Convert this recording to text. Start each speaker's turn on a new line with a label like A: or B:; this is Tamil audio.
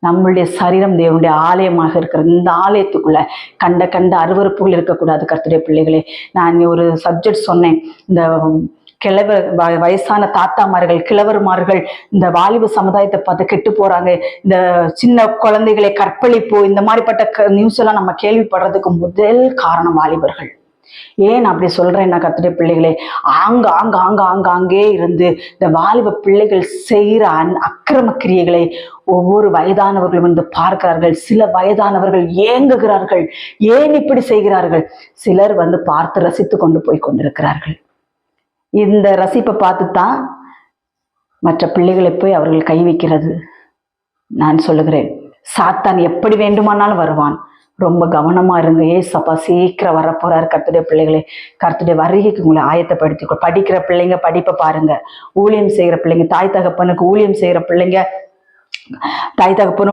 A: நம்மளுடைய சரீரம் தேவனுடைய ஆலயமாக இருக்கிற இந்த ஆலயத்துக்குள்ள கண்ட அருவருப்புகள் இருக்கக்கூடாது. கர்த்தருடைய பிள்ளைகளே, நான் ஒரு சப்ஜெக்ட் சொன்னேன். இந்த கிழவர் வயசான தாத்தாமார்கள், கிழவர்மார்கள் இந்த வாலிப சமுதாயத்தை பார்த்து கெட்டு போறாங்க, இந்த சின்ன குழந்தைகளை கற்பழிப்பு, இந்த மாதிரிப்பட்ட நியூஸ் எல்லாம் நம்ம கேள்விப்படுறதுக்கு முதல் காரணம் வாலிபர்கள். ஏன் அப்படி சொல்றேன்னா, கர்த்தருடைய பிள்ளைகளே, ஆங்காங்கே இருந்து இந்த வாலிப பிள்ளைகள் செய்கிற அக்கிரம கிரியைகளை ஒவ்வொரு வயதானவர்களும் வந்து பார்க்கிறார்கள். சில வயதானவர்கள் ஏங்குகிறார்கள், ஏன் இப்படி செய்கிறார்கள். சிலர் வந்து பார்த்து ரசித்து கொண்டு போய் கொண்டிருக்கிறார்கள். இந்த ரசிப்பை பார்த்துத்தான் மற்ற பிள்ளைகளை போய் அவர்கள் கை வைக்கிறது. நான் சொல்லுகிறேன், சாத்தான் எப்படி வேண்டுமானாலும் வருவான். ரொம்ப கவனமா இருங்க. ஏசப்பா சீக்கிரம் வரப்போறாரு. கர்த்தருடைய பிள்ளைகளே, கர்த்தருடைய வருகைக்கு உங்களை ஆயத்தப்படுத்தி, படிக்கிற பிள்ளைங்க படிப்பை பாருங்க, ஊழியம் செய்கிற பிள்ளைங்க, தாய் தகப்பனுக்கு ஊழியம் செய்கிற பிள்ளைங்க, தாய் தகப்பனும்